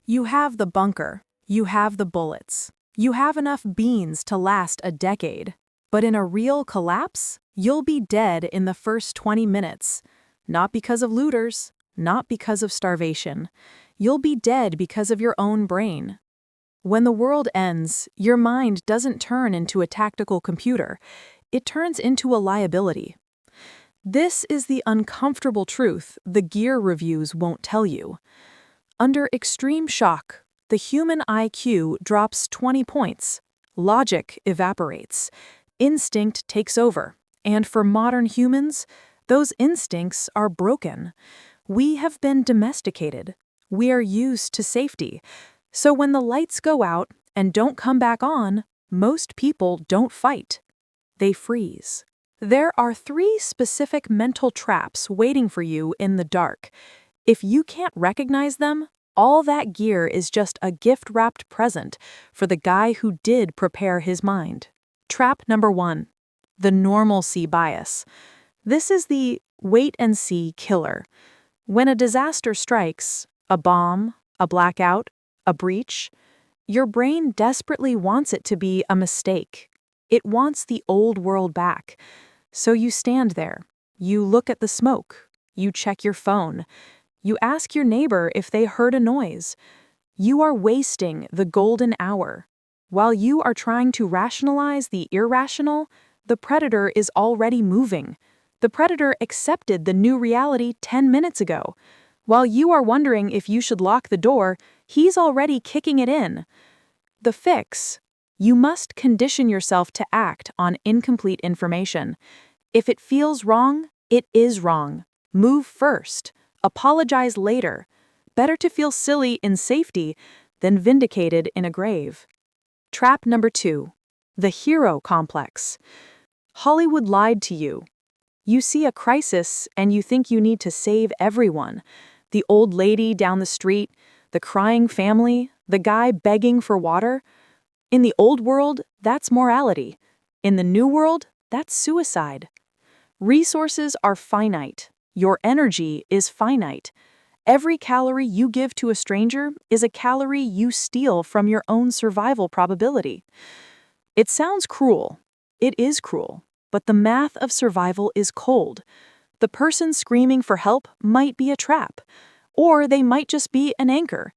You have the bunker, you have the bullets, you have enough beans to last a decade. But in a real collapse, you'll be dead in the first 20 minutes. Not because of looters, not because of starvation. You'll be dead because of your own brain. When the world ends, your mind doesn't turn into a tactical computer. It turns into a liability. This is the uncomfortable truth the gear reviews won't tell you. Under extreme shock, the human IQ drops 20 points. Logic evaporates. Instinct takes over. And for modern humans, those instincts are broken. We have been domesticated. We are used to safety. So when the lights go out and don't come back on, most people don't fight. They freeze. There are 3 specific mental traps waiting for you in the dark. If you can't recognize them, all that gear is just a gift-wrapped present for the guy who did prepare his mind. Trap number 1. The normalcy bias. This is the wait-and-see killer. When a disaster strikes, a bomb, a blackout, a breach, your brain desperately wants it to be a mistake. It wants the old world back. So you stand there. You look at the smoke. You check your phone. You ask your neighbor if they heard a noise. You are wasting the golden hour. While you are trying to rationalize the irrational, the predator is already moving. The predator accepted the new reality 10 minutes ago. While you are wondering if you should lock the door, he's already kicking it in. The fix: you must condition yourself to act on incomplete information. If it feels wrong, it is wrong. Move first. Apologize later. Better to feel silly in safety than vindicated in a grave. Trap number 2. The hero complex. Hollywood lied to you. You see a crisis and you think you need to save everyone. The old lady down the street, the crying family, the guy begging for water. In the old world, that's morality. In the new world, that's suicide. Resources are finite. Your energy is finite. Every calorie you give to a stranger is a calorie you steal from your own survival probability. It sounds cruel. It is cruel. But the math of survival is cold. The person screaming for help might be a trap. Or they might just be an anchor.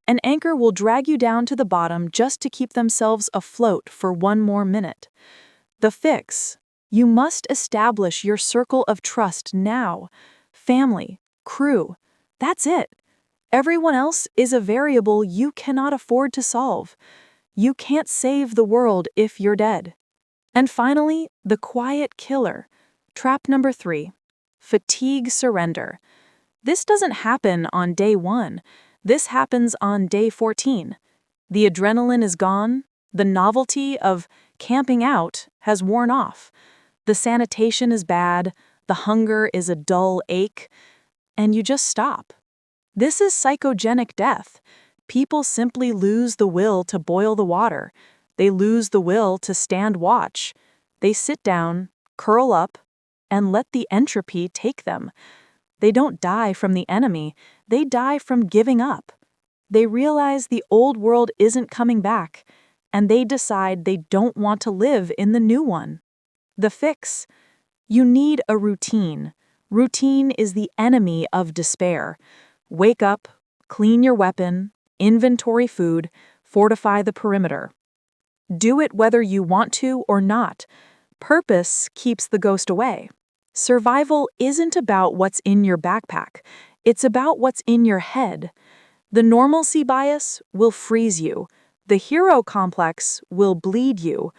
An anchor will drag you down to the bottom just to keep themselves afloat for 1 more minute. The fix: you must establish your circle of trust now. Family, crew, that's it. Everyone else is a variable you cannot afford to solve. You can't save the world if you're dead. And finally, the quiet killer. Trap number 3. Fatigue surrender. This doesn't happen on day 1. This happens on day 14. The adrenaline is gone. The novelty of camping out has worn off. The sanitation is bad. The hunger is a dull ache. And you just stop. This is psychogenic death. People simply lose the will to boil the water. They lose the will to stand watch. They sit down, curl up, and let the entropy take them. They don't die from the enemy. They die from giving up. They realize the old world isn't coming back, and they decide they don't want to live in the new one. The fix: you need a routine. Routine is the enemy of despair. Wake up, clean your weapon, inventory food, fortify the perimeter. Do it whether you want to or not. Purpose keeps the ghost away. Survival isn't about what's in your backpack. It's about what's in your head. The normalcy bias will freeze you. The hero complex will bleed you.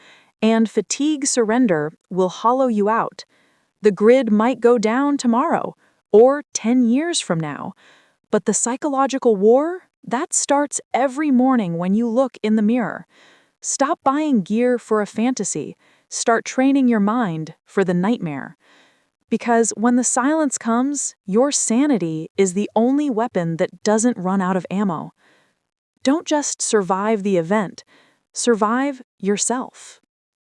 And fatigue surrender will hollow you out. The grid might go down tomorrow or 10 years from now. But the psychological war, that starts every morning when you look in the mirror. Stop buying gear for a fantasy. Start training your mind for the nightmare. Because when the silence comes, your sanity is the only weapon that doesn't run out of ammo. Don't just survive the event. Survive yourself.